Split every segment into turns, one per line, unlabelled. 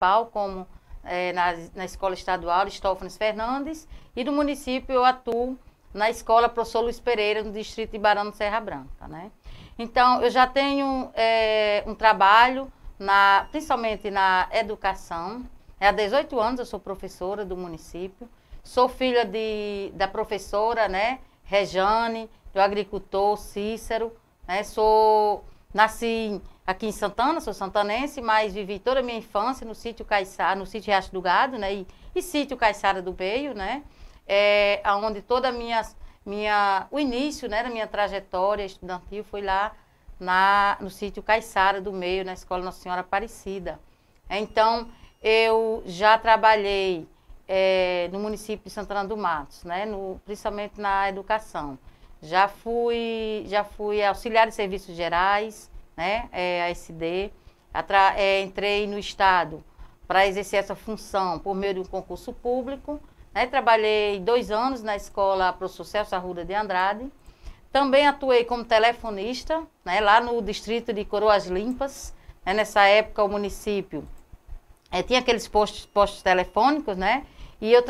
municipal, como na Escola Estadual Aristófanes Fernandes, e do município eu atuo na Escola Professor Luiz Pereira, no distrito de Barão do Serra Branca, né? Então, eu já tenho um trabalho, principalmente na educação. Há 18 anos eu sou professora do município, sou filha da professora, né, Rejane, do agricultor Cícero, né? Nasci aqui em Santana, sou santanense, mas vivi toda a minha infância no sítio Caiçara, no sítio Riacho do Gado, né, e sítio Caiçara do Meio, né, onde toda o início, né, da minha trajetória estudantil foi lá no sítio Caiçara do Meio, na Escola Nossa Senhora Aparecida. Então, eu já trabalhei no município de Santana do Matos, né, principalmente na educação. Já fui auxiliar de serviços gerais, né, ASD. Entrei no Estado para exercer essa função por meio de um concurso público, né, trabalhei 2 anos na escola Professor Celso Arruda de Andrade. Também atuei como telefonista, né, lá no distrito de Coroas Limpas, né. Nessa época o município tinha aqueles postos telefônicos, né, e eu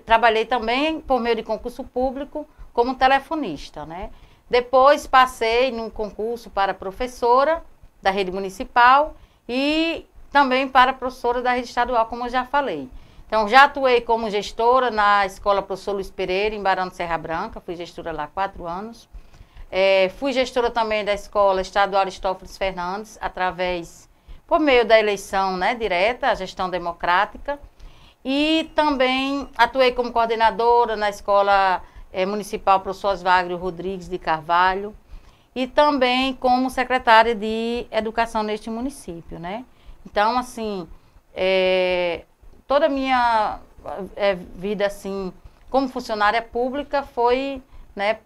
trabalhei também por meio de concurso público como telefonista, né. Depois passei num concurso para professora da rede municipal e também para professora da rede estadual, como eu já falei. Então, já atuei como gestora na Escola Professor Luiz Pereira, em Barão de Serra Branca, fui gestora lá 4 anos. Fui gestora também da Escola Estadual Aristófanes Fernandes, por meio da eleição, né, direta, a gestão democrática. E também atuei como coordenadora na Escola Municipal Professor Oswagrio Rodrigues de Carvalho e também como secretária de Educação neste município, né? Então, assim, toda a minha vida, assim, como funcionária pública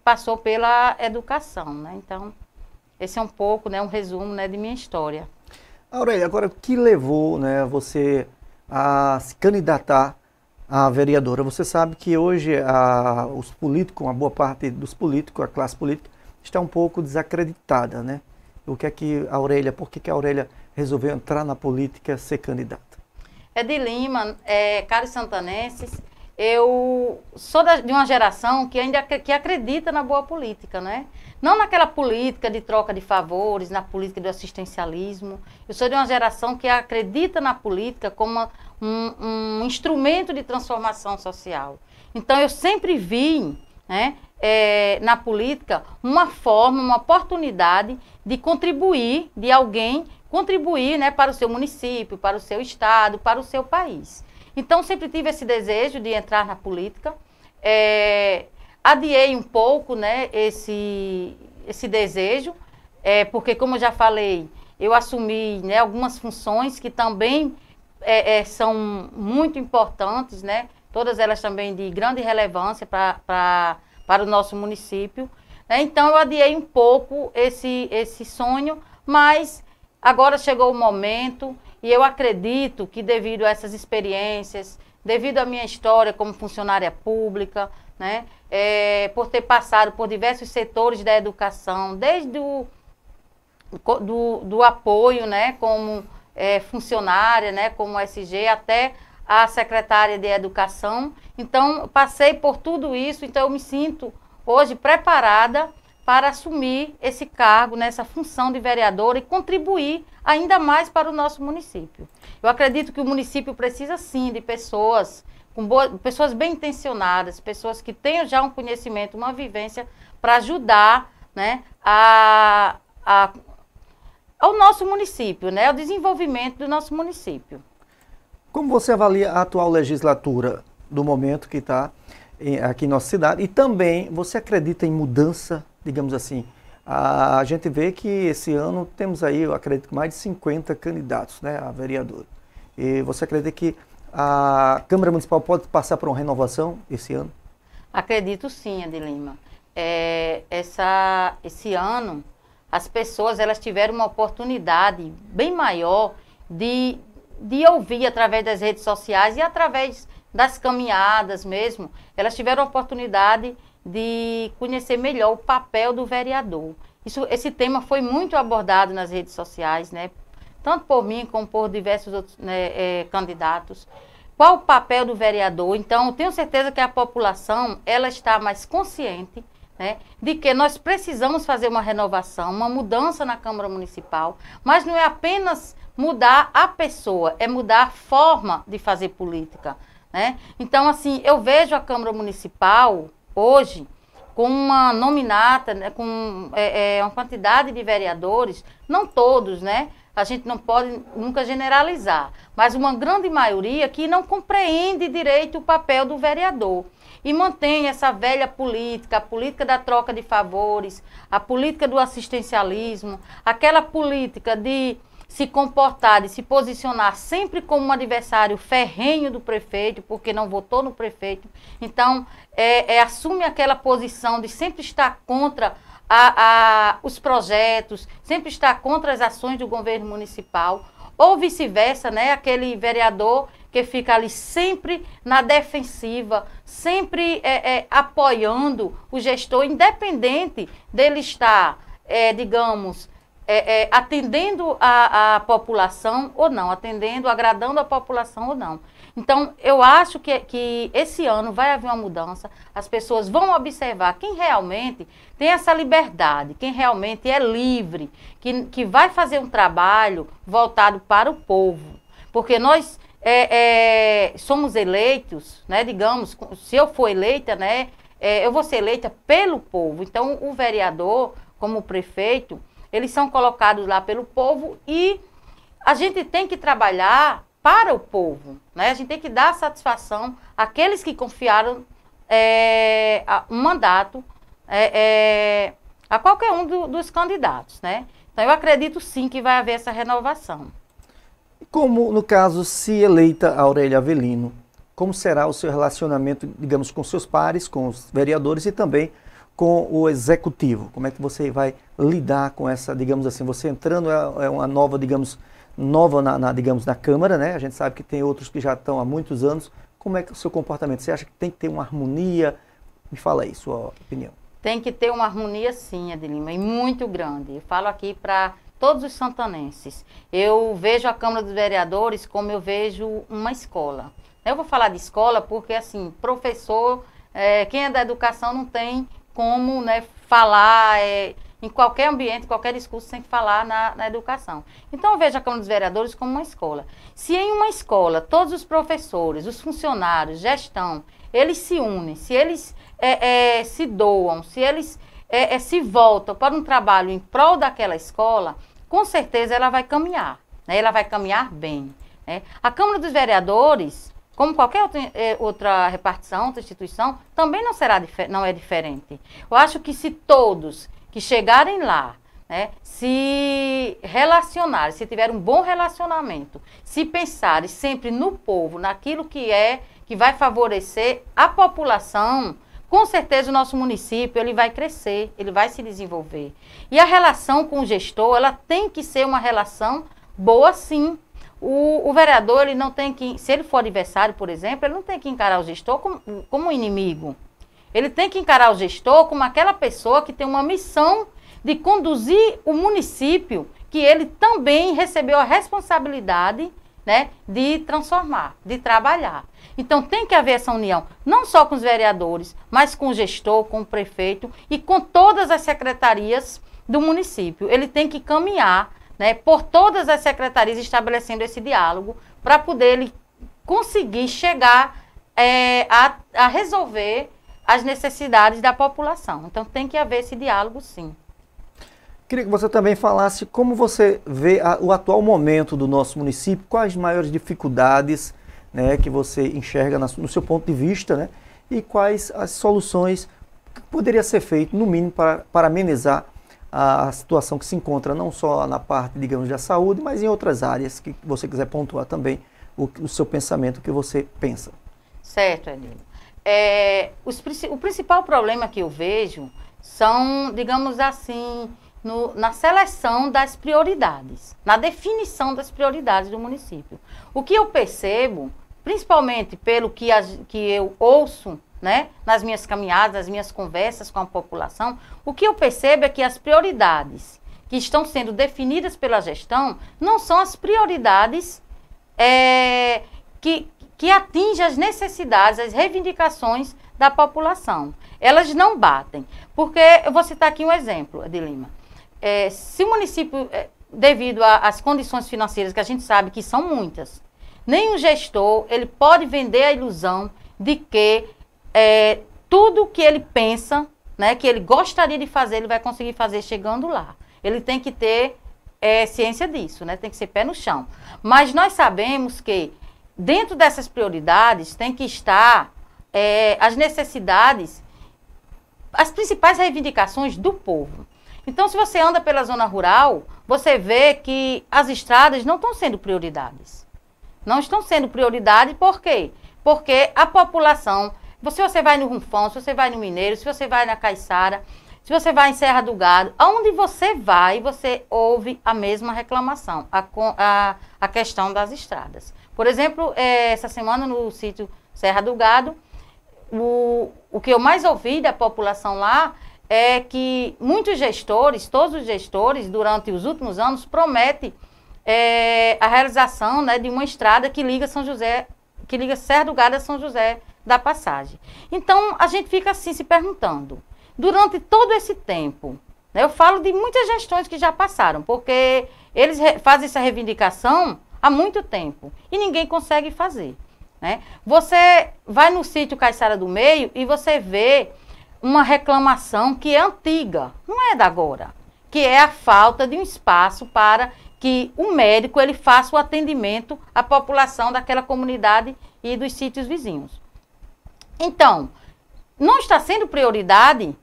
passou pela educação, né? Então, esse é um pouco, né, um resumo, né, de minha história.
Aurélia, agora, o que levou, né, você a se candidatar a vereadora? Você sabe que hoje os políticos, uma boa parte dos políticos, a classe política, está um pouco desacreditada, né? Por que a Aurélia resolveu entrar na política, ser candidata?
Lima, caros santanenses, eu sou de uma geração que acredita na boa política, né? Não naquela política de troca de favores, na política do assistencialismo. Eu sou de uma geração que acredita na política como um instrumento de transformação social. Então, eu sempre vi, né, na política uma forma, uma oportunidade de contribuir, de alguém contribuir, né, para o seu município, para o seu estado, para o seu país. Então, sempre tive esse desejo de entrar na política. Adiei um pouco, né, esse desejo, porque, como eu já falei, eu assumi, né, algumas funções que também são muito importantes, né, todas elas também de grande relevância para o nosso município, né? Então, eu adiei um pouco esse sonho, mas agora chegou o momento e eu acredito que devido a essas experiências, devido à minha história como funcionária pública, né, por ter passado por diversos setores da educação, desde do apoio, né, como funcionária, né, como SG, até a secretária de Educação. Então, passei por tudo isso, então eu me sinto hoje preparada para assumir esse cargo, nessa função de vereadora e contribuir ainda mais para o nosso município. Eu acredito que o município precisa sim de pessoas pessoas bem intencionadas, pessoas que tenham já um conhecimento, uma vivência para ajudar, né, ao nosso município, né, ao desenvolvimento do nosso município.
Como você avalia a atual legislatura do momento que está aqui em nossa cidade? E também, você acredita em mudança, digamos assim? A gente vê que esse ano temos aí, eu acredito, mais de 50 candidatos, né, a vereador. E você acredita que a Câmara Municipal pode passar por uma renovação esse ano?
Acredito sim, Adelima. Esse ano, as pessoas elas tiveram uma oportunidade bem maior de ouvir através das redes sociais e através das caminhadas mesmo. Elas tiveram a oportunidade de conhecer melhor o papel do vereador. Esse tema foi muito abordado nas redes sociais, né? tanto por mim como por diversos outros candidatos. Qual o papel do vereador? Então, eu tenho certeza que a população ela está mais consciente, né, de que nós precisamos fazer uma renovação, uma mudança na Câmara Municipal, mas não é apenas mudar a pessoa, é mudar a forma de fazer política, né? Então, assim, eu vejo a Câmara Municipal hoje com uma nominata, né, com uma quantidade de vereadores, não todos, né? A gente não pode nunca generalizar, mas uma grande maioria que não compreende direito o papel do vereador e mantém essa velha política, a política da troca de favores, a política do assistencialismo, aquela política de se comportar, de se posicionar sempre como um adversário ferrenho do prefeito, porque não votou no prefeito. Então, assume aquela posição de sempre estar contra os projetos, sempre estar contra as ações do governo municipal, ou vice-versa, né? Aquele vereador que fica ali sempre na defensiva, sempre apoiando o gestor, independente dele estar, digamos, atendendo a população ou não, agradando a população ou não. Então, eu acho que esse ano vai haver uma mudança, as pessoas vão observar quem realmente tem essa liberdade, quem realmente é livre, que vai fazer um trabalho voltado para o povo. Porque nós somos eleitos, né, digamos, se eu for eleita, né, eu vou ser eleita pelo povo. Então, o vereador, como o prefeito, eles são colocados lá pelo povo e a gente tem que trabalhar para o povo, né? A gente tem que dar satisfação àqueles que confiaram um mandato a qualquer um dos candidatos, né? Então, eu acredito sim que vai haver essa renovação.
Como, no caso, se eleita a Aurélia Avelino, como será o seu relacionamento, digamos, com seus pares, com os vereadores e também com o executivo? Como é que você vai lidar com essa, digamos assim, você entrando uma nova, digamos, digamos, na Câmara, né? A gente sabe que tem outros que já estão há muitos anos. Como é que é o seu comportamento? Você acha que tem que ter uma harmonia? Me fala aí, sua opinião.
Tem que ter uma harmonia sim, Adelima, e muito grande. Eu falo aqui para todos os santanenses. Eu vejo a Câmara dos Vereadores como eu vejo uma escola. Eu vou falar de escola porque, assim, professor, quem é da educação não tem como, né, falar em qualquer ambiente, qualquer discurso, sem falar na educação. Então, eu vejo a Câmara dos Vereadores como uma escola. Se em uma escola, todos os professores, os funcionários, gestão, eles se unem, se eles se doam, se eles se voltam para um trabalho em prol daquela escola, com certeza ela vai caminhar, né? Ela vai caminhar bem, né? A Câmara dos Vereadores, como qualquer outra repartição, outra instituição, também não é diferente. Eu acho que se todos que chegarem lá, né, se relacionarem, se tiverem um bom relacionamento, se pensarem sempre no povo, naquilo que vai favorecer a população, com certeza o nosso município ele vai crescer, ele vai se desenvolver. E a relação com o gestor, ela tem que ser uma relação boa sim. O vereador, ele não tem que, se ele for adversário, por exemplo, ele não tem que encarar o gestor como um inimigo. Ele tem que encarar o gestor como aquela pessoa que tem uma missão de conduzir o município, que ele também recebeu a responsabilidade, né, de transformar, de trabalhar. Então tem que haver essa união, não só com os vereadores, mas com o gestor, com o prefeito e com todas as secretarias do município. Ele tem que caminhar, né, por todas as secretarias estabelecendo esse diálogo para poder ele conseguir chegar a resolver as necessidades da população. Então tem que haver esse diálogo sim.
Queria que você também falasse como você vê o atual momento do nosso município, quais as maiores dificuldades, né, que você enxerga no seu ponto de vista, né, e quais as soluções que poderia ser feito, no mínimo, para amenizar a situação que se encontra não só na parte, digamos, da saúde, mas em outras áreas que você quiser pontuar também o seu pensamento, o que você pensa.
Certo, Edilho. O principal problema que eu vejo são, digamos assim, na seleção das prioridades, na definição das prioridades do município. O que eu percebo, principalmente pelo que eu ouço, né, nas minhas caminhadas, nas minhas conversas com a população, o que eu percebo é que as prioridades que estão sendo definidas pela gestão não são as prioridades que atingem as necessidades, as reivindicações da população. Elas não batem. Porque, eu vou citar aqui um exemplo, Adelima. Se o município, devido às condições financeiras, que a gente sabe que são muitas, nenhum gestor ele pode vender a ilusão de que tudo que ele pensa, né, que ele gostaria de fazer, ele vai conseguir fazer chegando lá. Ele tem que ter ciência disso, né, tem que ser pé no chão. Mas nós sabemos que dentro dessas prioridades tem que estar as necessidades, as principais reivindicações do povo. Então, se você anda pela zona rural, você vê que as estradas não estão sendo prioridades. Não estão sendo prioridade, por quê? Porque a população, se você vai no Runfão, se você vai no Mineiro, se você vai na Caiçara, se você vai em Serra do Gado, aonde você vai, você ouve a mesma reclamação, a questão das estradas. Por exemplo, essa semana no sítio Serra do Gado, o que eu mais ouvi da população lá é que muitos gestores, todos os gestores, durante os últimos anos, prometem a realização, né, de uma estrada que liga Serra do Gado a São José da Passagem. Então, a gente fica assim se perguntando, durante todo esse tempo, né, eu falo de muitas gestões que já passaram, porque eles fazem essa reivindicação há muito tempo e ninguém consegue fazer, né? Você vai no sítio Caiçara do Meio e você vê uma reclamação que é antiga, não é da agora, que é a falta de um espaço para que o médico ele faça o atendimento à população daquela comunidade e dos sítios vizinhos. Então, não está sendo prioridade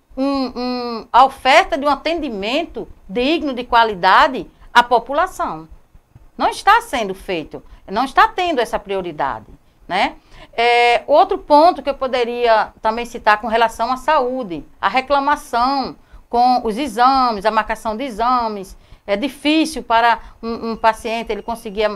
a oferta de um atendimento digno, de qualidade à população. Não está sendo feito, não está tendo essa prioridade, né? Outro ponto que eu poderia também citar com relação à saúde, a reclamação com os exames, a marcação de exames. É difícil para um paciente ele conseguir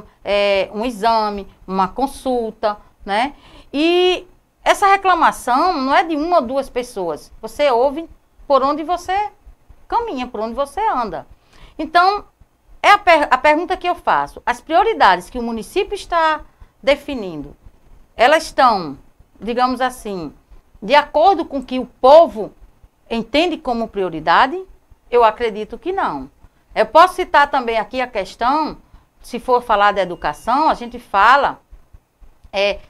um exame, uma consulta, né? E essa reclamação não é de uma ou duas pessoas. Você ouve por onde você caminha, por onde você anda. Então, a pergunta que eu faço. As prioridades que o município está definindo, elas estão, digamos assim, de acordo com o que o povo entende como prioridade? Eu acredito que não. Eu posso citar também aqui a questão, se for falar da educação, a gente fala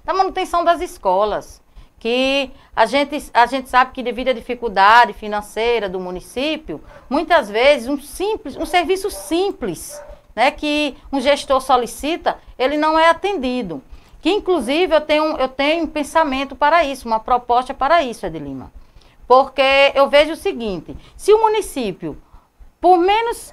da manutenção das escolas, que a gente sabe que devido à dificuldade financeira do município, muitas vezes um serviço simples, né, que um gestor solicita, ele não é atendido. Que inclusive eu tenho um pensamento para isso, uma proposta para isso, Adelima. Porque eu vejo o seguinte, se o município, por menos,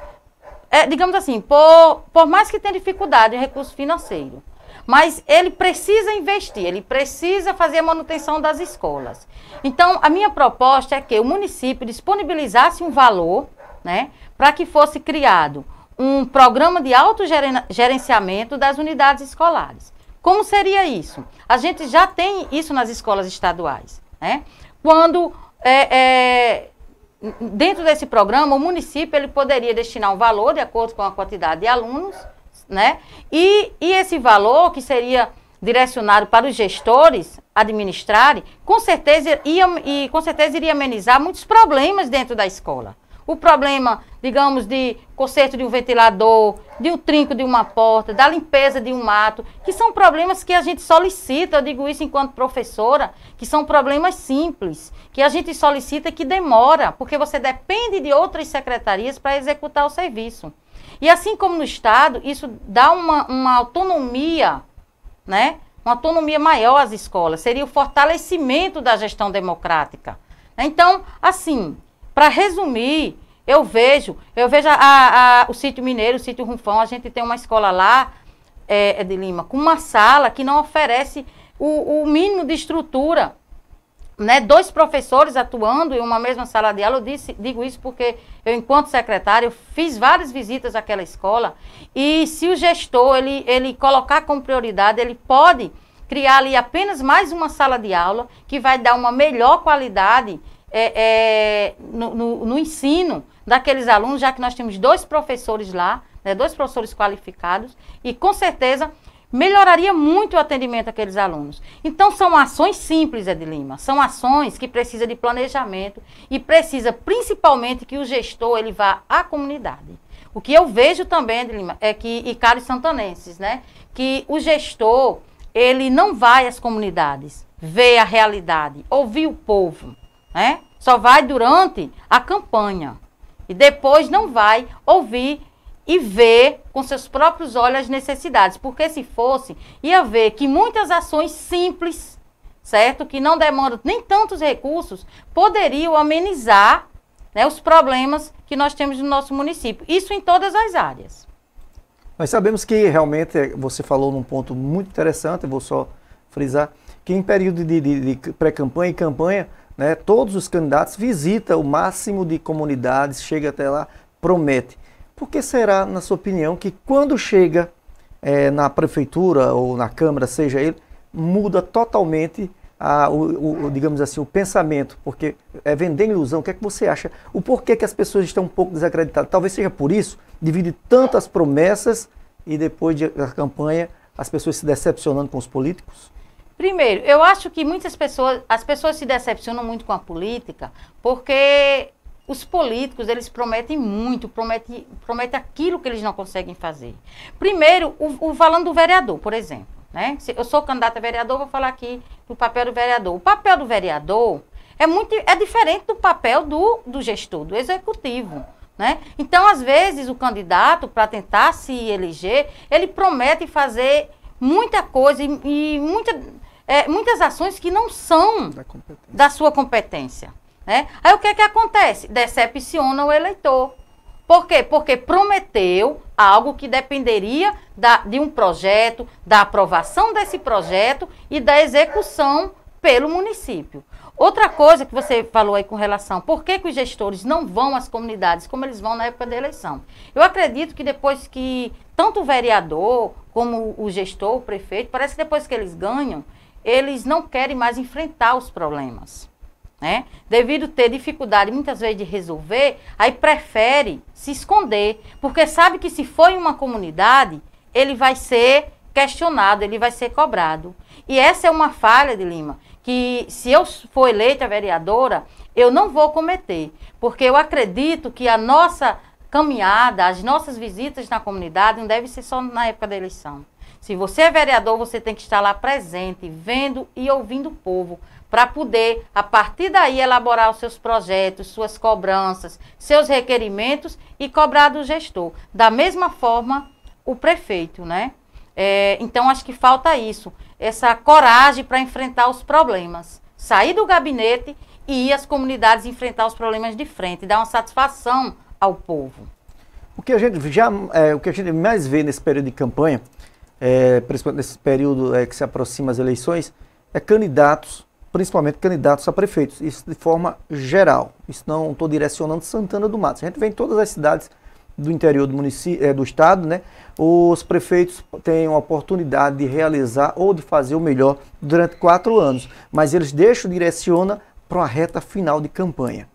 digamos assim, por mais que tenha dificuldade em recurso financeiro, mas ele precisa investir, ele precisa fazer a manutenção das escolas. Então, a minha proposta é que o município disponibilizasse um valor, né, para que fosse criado um programa de autogerenciamento das unidades escolares. Como seria isso? A gente já tem isso nas escolas estaduais, né? Quando, dentro desse programa, o município ele poderia destinar um valor de acordo com a quantidade de alunos, né? E esse valor que seria direcionado para os gestores administrarem, com certeza iria amenizar muitos problemas dentro da escola. O problema, digamos, de conserto de um ventilador, de um trinco de uma porta, da limpeza de um mato, que são problemas que a gente solicita, eu digo isso enquanto professora, que são problemas simples, que a gente solicita que demora, porque você depende de outras secretarias para executar o serviço. E assim como no Estado, isso dá uma autonomia, né? Uma autonomia maior às escolas, seria o fortalecimento da gestão democrática. Então, assim, para resumir, eu vejo o Sítio Mineiro, o Sítio Runfão, a gente tem uma escola lá, de Lima, com uma sala que não oferece o mínimo de estrutura, né? 2 professores atuando em uma mesma sala de aula. Digo isso porque eu, enquanto secretária, fiz várias visitas àquela escola e se o gestor ele colocar como prioridade, ele pode criar ali apenas mais uma sala de aula que vai dar uma melhor qualidade no ensino daqueles alunos, já que nós temos 2 professores lá, né, 2 professores qualificados, e com certeza melhoraria muito o atendimento àqueles alunos. Então, são ações simples, Edilima, são ações que precisam de planejamento e precisa principalmente que o gestor ele vá à comunidade. O que eu vejo também, Edilima, é que, e caros santanenses, né, que o gestor, ele não vai às comunidades, vê a realidade, ouvir o povo, né, só vai durante a campanha e depois não vai ouvir e ver com seus próprios olhos as necessidades. Porque se fosse, ia ver que muitas ações simples, certo? Que não demandam nem tantos recursos, poderiam amenizar, né, os problemas que nós temos no nosso município. Isso em todas as áreas.
Nós sabemos que realmente, você falou num ponto muito interessante, eu vou só frisar, que em período de pré-campanha e campanha, né, todos os candidatos visitam o máximo de comunidades, chega até lá, promete. Por que será, na sua opinião, que quando chega na prefeitura ou na Câmara, seja ele, muda totalmente digamos assim, o pensamento? Porque é vender ilusão. O que é que você acha? O porquê que as pessoas estão um pouco desacreditadas? Talvez seja por isso, devido a tantas promessas e depois da campanha, as pessoas se decepcionando com os políticos?
Primeiro, eu acho que as pessoas se decepcionam muito com a política porque os políticos, eles prometem muito, prometem aquilo que eles não conseguem fazer. Primeiro, falando do vereador, por exemplo, né? Se eu sou candidata a vereador, vou falar aqui do papel do vereador. O papel do vereador é diferente do papel do gestor, do executivo, né? Então, às vezes, o candidato, para tentar se eleger, ele promete fazer muita coisa e muitas ações que não são da sua competência. Né? Aí o que acontece? Decepciona o eleitor. Por quê? Porque prometeu algo que dependeria de um projeto, da aprovação desse projeto e da execução pelo município. Outra coisa que você falou aí com relação, por que os gestores não vão às comunidades como eles vão na época da eleição? Eu acredito que depois que tanto o vereador como o gestor, o prefeito, parece que depois que eles ganham, eles não querem mais enfrentar os problemas. Né? Devido ter dificuldade muitas vezes de resolver, aí prefere se esconder, porque sabe que se for em uma comunidade, ele vai ser questionado, ele vai ser cobrado. E essa é uma falha, Edilima, que se eu for eleita vereadora, eu não vou cometer, porque eu acredito que a nossa caminhada, as nossas visitas na comunidade não deve ser só na época da eleição. Se você é vereador, você tem que estar lá presente, vendo e ouvindo o povo, para poder, a partir daí, elaborar os seus projetos, suas cobranças, seus requerimentos e cobrar do gestor. Da mesma forma, o prefeito, né? Então, acho que falta isso, essa coragem para enfrentar os problemas. Sair do gabinete e ir às comunidades enfrentar os problemas de frente, dar uma satisfação ao povo.
O que a gente mais vê nesse período de campanha, principalmente nesse período que se aproxima as eleições, é candidatos, principalmente candidatos a prefeitos, isso de forma geral. Isso não estou direcionando Santana do Mato. A gente vê em todas as cidades do interior do município, do estado, né? Os prefeitos têm a oportunidade de realizar ou de fazer o melhor durante 4 anos, mas eles direcionam para uma reta final de campanha.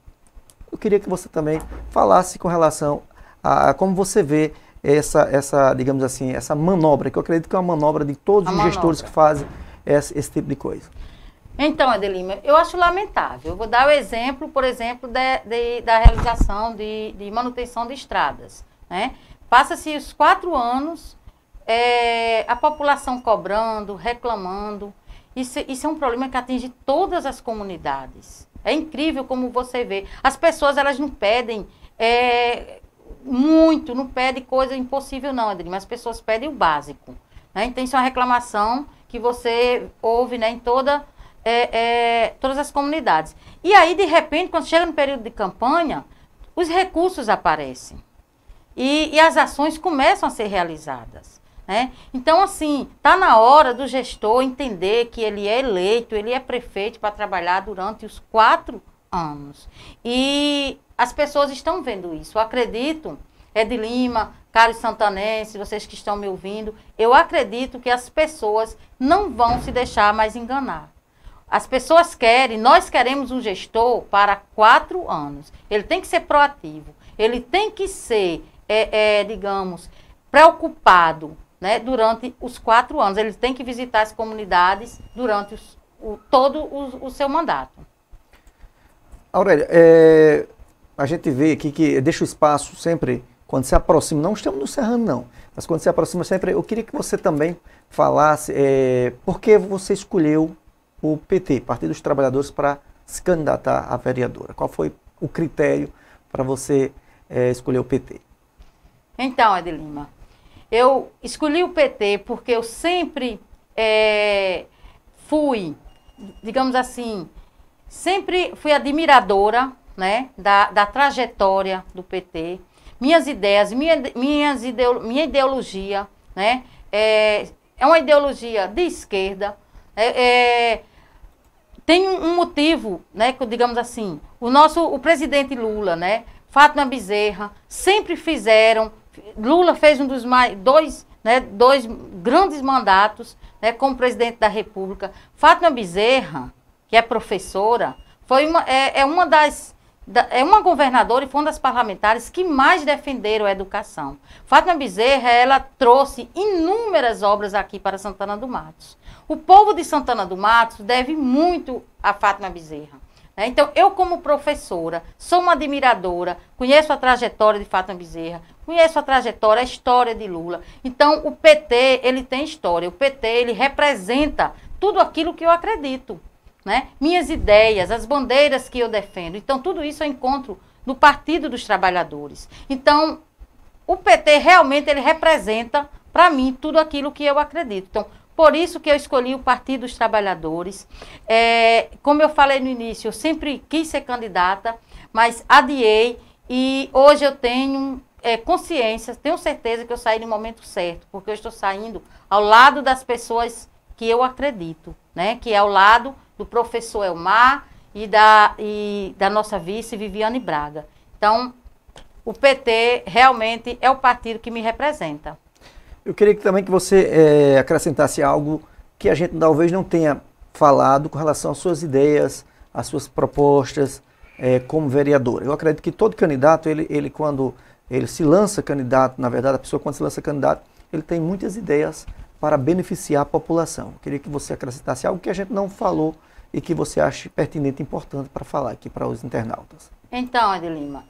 Eu queria que você também falasse com relação a como você vê essa, digamos assim, essa manobra, que eu acredito que é uma manobra de todos os gestores que fazem esse tipo de coisa.
Então, Edilima, eu acho lamentável. Eu vou dar o exemplo, por exemplo, da realização de manutenção de estradas. Né? Passa-se os 4 anos, a população cobrando, reclamando. Isso é um problema que atinge todas as comunidades. É incrível como você vê. As pessoas, elas não pedem muito, não pedem coisa impossível não, Edilima. As pessoas pedem o básico. Né? Então, isso é uma reclamação que você ouve, né, em todas as comunidades. E aí, de repente, quando chega no período de campanha, os recursos aparecem. E as ações começam a ser realizadas. Né? Então, assim, está na hora do gestor entender que ele é eleito, ele é prefeito para trabalhar durante os 4 anos. E as pessoas estão vendo isso. Eu acredito, Edilima, caros santanenses, vocês que estão me ouvindo, eu acredito que as pessoas não vão se deixar mais enganar. as pessoas querem, nós queremos um gestor para 4 anos. Ele tem que ser proativo, ele tem que ser, digamos, preocupado, né, durante os 4 anos. Ele tem que visitar as comunidades durante todo o seu mandato.
Aurélia, a gente vê aqui que deixa o espaço sempre, quando se aproxima, não estamos no Serrano não, mas quando se aproxima sempre, eu queria que você também falasse por que você escolheu o PT, Partido dos Trabalhadores, para se candidatar a vereadora. Qual foi o critério para você escolher o PT?
Então, Edilima, eu escolhi o PT porque eu sempre fui, digamos assim, sempre fui admiradora, né, da trajetória do PT, minhas ideias, minha ideologia, né, é uma ideologia de esquerda. Tem um motivo, né, que, digamos assim, o presidente Lula, né, Fátima Bezerra, sempre fizeram, Lula fez dois grandes mandatos, né, como presidente da República. Fátima Bezerra, que é professora, é uma governadora e foi uma das parlamentares que mais defenderam a educação. Fátima Bezerra, ela trouxe inúmeras obras aqui para Santana do Matos. O povo de Santana do Matos deve muito a Fátima Bezerra. Então, eu como professora, sou uma admiradora, conheço a trajetória de Fátima Bezerra, conheço a história de Lula. Então, o PT, ele tem história. O PT, ele representa tudo aquilo que eu acredito, né? Minhas ideias, as bandeiras que eu defendo. Então, tudo isso eu encontro no Partido dos Trabalhadores. Então, o PT realmente ele representa, para mim, tudo aquilo que eu acredito. Então, por isso que eu escolhi o Partido dos Trabalhadores. Como eu falei no início, eu sempre quis ser candidata, mas adiei e hoje eu tenho consciência, tenho certeza que eu saí no momento certo, porque eu estou saindo ao lado das pessoas que eu acredito, né? Que é ao lado do professor Elmar e da nossa vice Viviane Braga. Então, o PT realmente é o partido que me representa.
Eu queria também que você acrescentasse algo que a gente talvez não tenha falado com relação às suas ideias, às suas propostas como vereador. Eu acredito que todo candidato, ele quando ele se lança candidato, na verdade, a pessoa quando se lança candidato, ele tem muitas ideias para beneficiar a população. Eu queria que você acrescentasse algo que a gente não falou e que você ache pertinente e importante para falar aqui para os internautas.
Então, Edilima,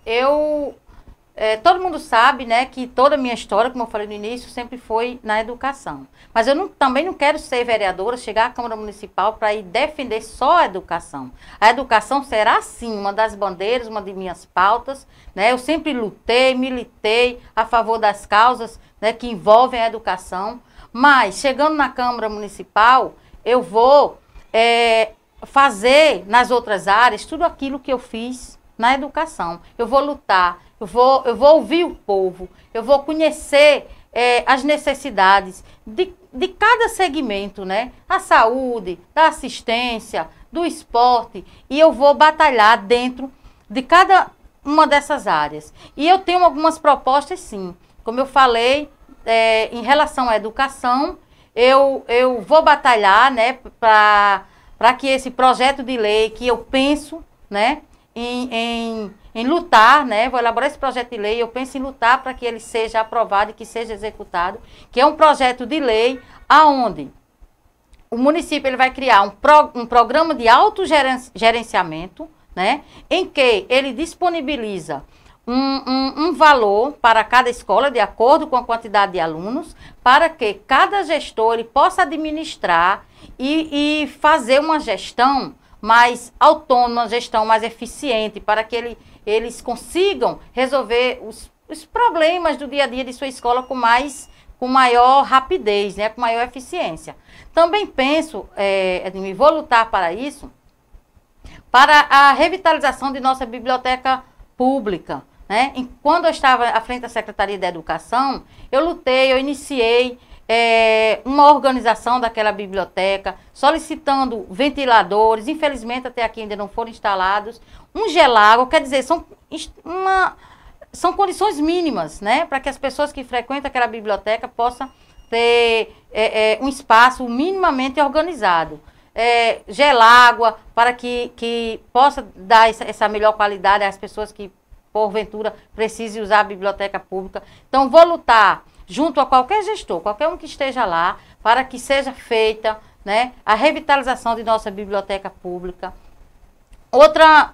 todo mundo sabe, né, que toda a minha história, como eu falei no início, sempre foi na educação. Mas eu também não quero ser vereadora, chegar à Câmara Municipal para ir defender só a educação. A educação será, sim, uma das bandeiras, uma de minhas pautas, né? Eu sempre lutei, militei a favor das causas, né, que envolvem a educação. Mas, chegando na Câmara Municipal, eu vou fazer nas outras áreas tudo aquilo que eu fiz na educação. Eu vou lutar. Eu vou ouvir o povo, eu vou conhecer as necessidades de cada segmento, né? A saúde, da assistência, do esporte, e eu vou batalhar dentro de cada uma dessas áreas. E eu tenho algumas propostas, sim. Como eu falei, em relação à educação, eu vou batalhar, né, para que esse projeto de lei que eu penso, né, em lutar, né? Vou elaborar esse projeto de lei, eu penso em lutar para que ele seja aprovado e que seja executado, que é um projeto de lei aonde o município ele vai criar um programa de autogerenciamento, né? Em que ele disponibiliza um valor para cada escola, de acordo com a quantidade de alunos, para que cada gestor ele possa administrar e fazer uma gestão mais autônoma, uma gestão mais eficiente, para que eles consigam resolver os problemas do dia a dia de sua escola com maior rapidez, né, com maior eficiência. Também penso, e vou lutar para isso, para a revitalização de nossa biblioteca pública, né? Quando eu estava à frente da Secretaria da Educação, eu lutei, eu iniciei uma organização daquela biblioteca, solicitando ventiladores, infelizmente até aqui ainda não foram instalados, um gelágua, quer dizer, são condições mínimas, né, para que as pessoas que frequentam aquela biblioteca possam ter um espaço minimamente organizado. gelágua, para que possa dar essa melhor qualidade às pessoas que, porventura, precisem usar a biblioteca pública. Então, vou lutar junto a qualquer gestor, qualquer um que esteja lá, para que seja feita, né, a revitalização de nossa biblioteca pública. Outra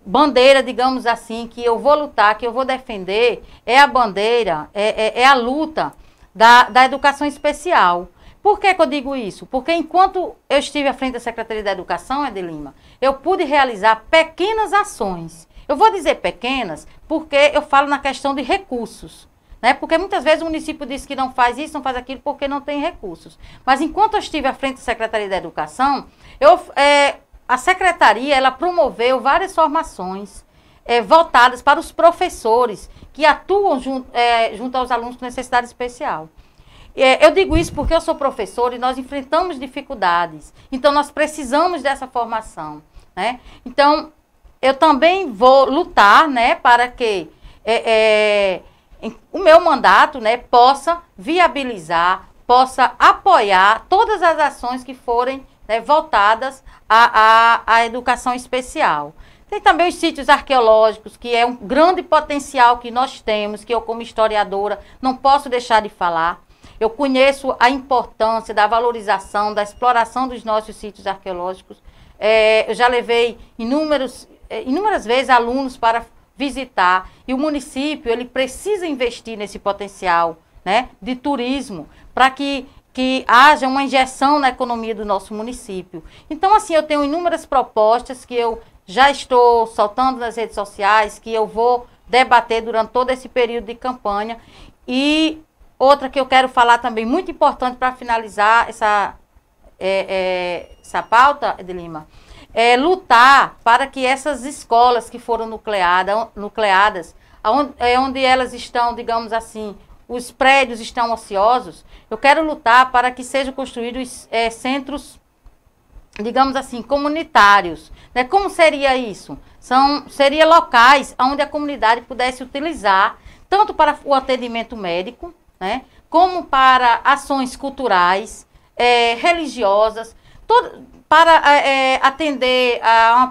bandeira, digamos assim, que eu vou lutar, que eu vou defender, é a bandeira, é a luta da educação especial. Por que eu digo isso? Porque enquanto eu estive à frente da Secretaria da Educação, Ede Lima, eu pude realizar pequenas ações. Eu vou dizer pequenas porque eu falo na questão de recursos, né? Porque muitas vezes o município diz que não faz isso, não faz aquilo, porque não tem recursos. Mas enquanto eu estive à frente da Secretaria da Educação, a Secretaria ela promoveu várias formações voltadas para os professores que atuam junto aos alunos com necessidade especial. Eu digo isso porque eu sou professora e nós enfrentamos dificuldades. Então, nós precisamos dessa formação, né? Então, eu também vou lutar, né, para que o meu mandato, né, possa viabilizar, possa apoiar todas as ações que forem, né, voltadas à educação especial. Tem também os sítios arqueológicos, que é um grande potencial que nós temos, que eu, como historiadora, não posso deixar de falar. Eu conheço a importância da valorização, da exploração dos nossos sítios arqueológicos. Eu já levei inúmeras vezes alunos para visitar. E o município ele precisa investir nesse potencial, né, de turismo para que haja uma injeção na economia do nosso município. Então, assim, eu tenho inúmeras propostas que eu já estou soltando nas redes sociais, que eu vou debater durante todo esse período de campanha. E outra que eu quero falar também, muito importante para finalizar essa pauta, Ede Lima, é lutar para que essas escolas que foram nucleadas, onde elas estão, digamos assim, os prédios estão ociosos, eu quero lutar para que sejam construídos centros, digamos assim, comunitários. Né? Como seria isso? Seria locais onde a comunidade pudesse utilizar, tanto para o atendimento médico, né, como para ações culturais, religiosas, para atender a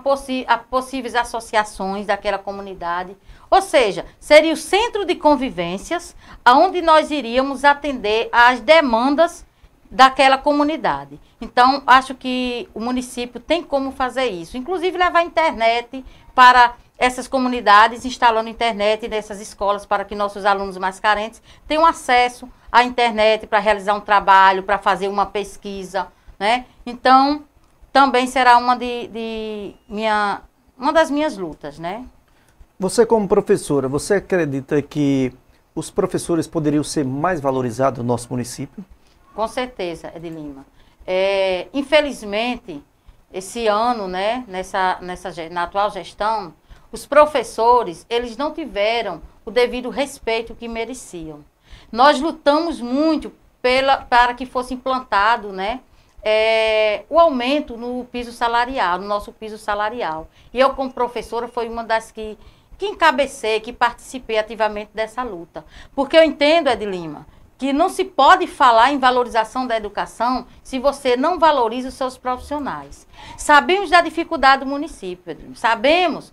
possíveis associações daquela comunidade. Ou seja, seria o centro de convivências onde nós iríamos atender às demandas daquela comunidade. Então, acho que o município tem como fazer isso. Inclusive, levar internet para essas comunidades, instalando internet nessas escolas para que nossos alunos mais carentes tenham acesso à internet para realizar um trabalho, para fazer uma pesquisa, né? Então, também será uma das minhas lutas, né?
Você, como professora, você acredita que os professores poderiam ser mais valorizados no nosso município?
Com certeza, Ede Lima. Infelizmente, esse ano, né, na atual gestão, os professores, eles não tiveram o devido respeito que mereciam. Nós lutamos muito para que fosse implantado, né, o aumento no piso salarial, no nosso piso salarial. E eu, como professora, fui uma das que encabecei, que participei ativamente dessa luta. Porque eu entendo, Ede Lima, que não se pode falar em valorização da educação se você não valoriza os seus profissionais. Sabemos da dificuldade do município, Ede Lima. Sabemos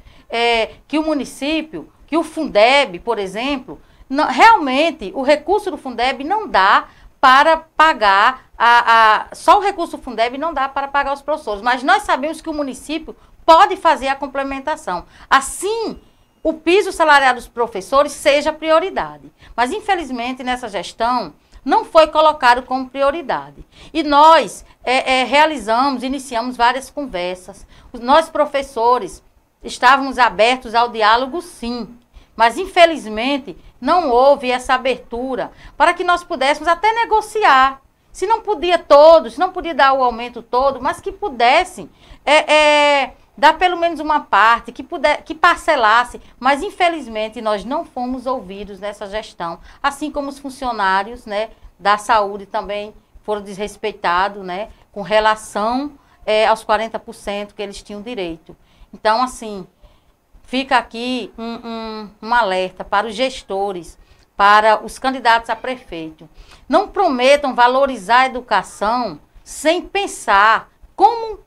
que o município, que o Fundeb, por exemplo, realmente o recurso do Fundeb não dá para pagar, só o recurso do Fundeb não dá para pagar os professores, mas nós sabemos que o município pode fazer a complementação. Assim, o piso salarial dos professores seja prioridade. Mas, infelizmente, nessa gestão, não foi colocado como prioridade. E nós iniciamos várias conversas. Nós, professores, estávamos abertos ao diálogo, sim. Mas, infelizmente, não houve essa abertura para que nós pudéssemos até negociar. Se não podia todos, se não podia dar o aumento todo, mas que pudessem dar pelo menos uma parte, que parcelasse. Mas, infelizmente, nós não fomos ouvidos nessa gestão. Assim como os funcionários, né, da saúde também foram desrespeitados, né, com relação aos 40% que eles tinham direito. Então, assim, fica aqui um alerta para os gestores, para os candidatos a prefeito. Não prometam valorizar a educação sem pensar como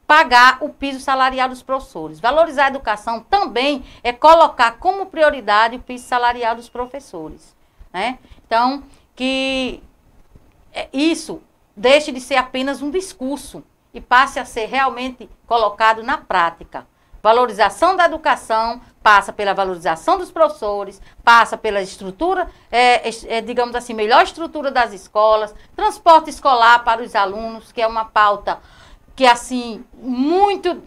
pagar o piso salarial dos professores. Valorizar a educação também é colocar como prioridade o piso salarial dos professores, né? Então, que isso deixe de ser apenas um discurso e passe a ser realmente colocado na prática. Valorização da educação passa pela valorização dos professores, passa pela estrutura, digamos assim, melhor estrutura das escolas, transporte escolar para os alunos, que é uma pauta que, assim, muito,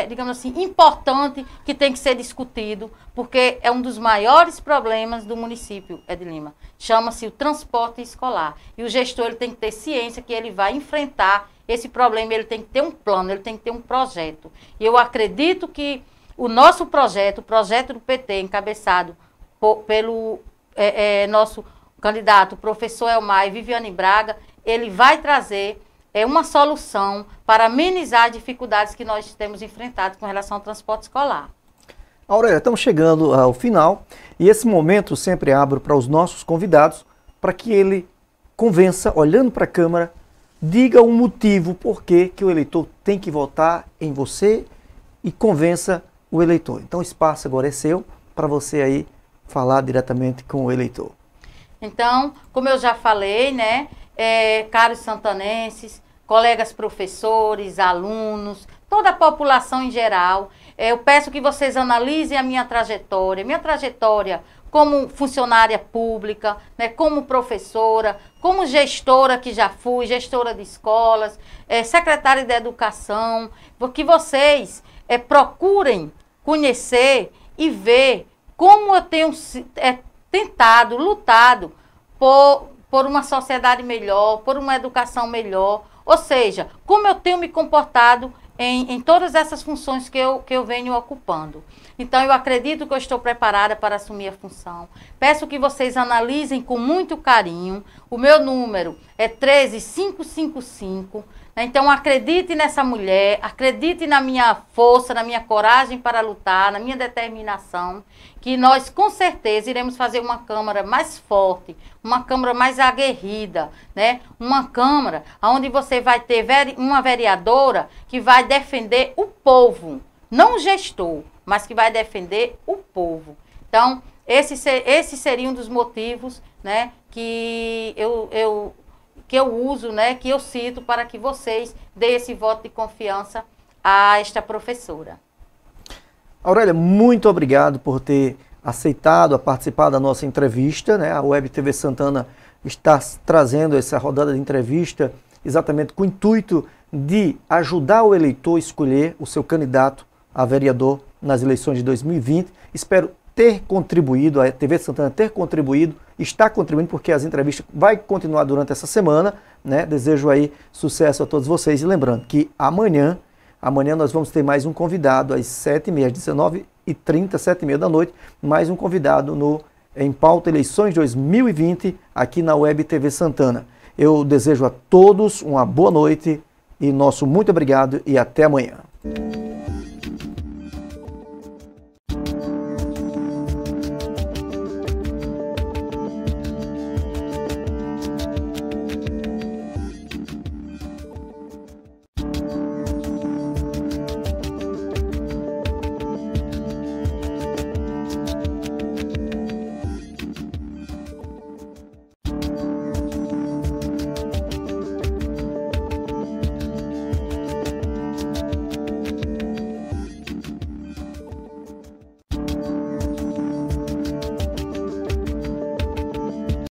digamos assim, importante, que tem que ser discutido, porque é um dos maiores problemas do município de Lima. Chama-se o transporte escolar. E o gestor ele tem que ter ciência que ele vai enfrentar esse problema, ele tem que ter um plano, ele tem que ter um projeto. E eu acredito que o nosso projeto, o projeto do PT, encabeçado pelo nosso candidato, o professor Elmar e Viviane Braga, ele vai trazer uma solução para amenizar as dificuldades que nós temos enfrentado com relação ao transporte escolar.
Aurélia, estamos chegando ao final e esse momento sempre abro para os nossos convidados para que ele convença, olhando para a Câmara, diga o motivo por que o eleitor tem que votar em você e convença o eleitor. Então o espaço agora é seu para você aí falar diretamente com o eleitor.
Então, como eu já falei, né, caros santanenses, colegas professores, alunos, toda a população em geral, eu peço que vocês analisem a minha trajetória como funcionária pública, né, como professora, como gestora que já fui, gestora de escolas, secretária de educação, que vocês procurem conhecer e ver como eu tenho tentado, lutado por uma sociedade melhor, por uma educação melhor, ou seja, como eu tenho me comportado em todas essas funções que eu venho ocupando. Então, eu acredito que eu estou preparada para assumir a função. Peço que vocês analisem com muito carinho. O meu número é 13555. Então, acredite nessa mulher, acredite na minha força, na minha coragem para lutar, na minha determinação, que nós, com certeza, iremos fazer uma Câmara mais forte, uma Câmara mais aguerrida, né? Uma Câmara onde você vai ter uma vereadora que vai defender o povo, não o gestor, mas que vai defender o povo. Então, esse seria um dos motivos, né, que eu uso, né, que eu cito para que vocês deem esse voto de confiança a esta professora.
Aurélia, muito obrigado por ter aceitado participar da nossa entrevista, né? A Web TV Santana está trazendo essa rodada de entrevista exatamente com o intuito de ajudar o eleitor a escolher o seu candidato a vereador nas eleições de 2020. Espero ter contribuído, a TV Santana ter contribuído, está contribuindo porque as entrevistas vai continuar durante essa semana, né? Desejo aí sucesso a todos vocês e lembrando que amanhã nós vamos ter mais um convidado às 7h30, às 19h30, 7h30 da noite, mais um convidado em Pauta Eleições 2020 aqui na Web TV Santana. Eu desejo a todos uma boa noite e nosso muito obrigado e até amanhã.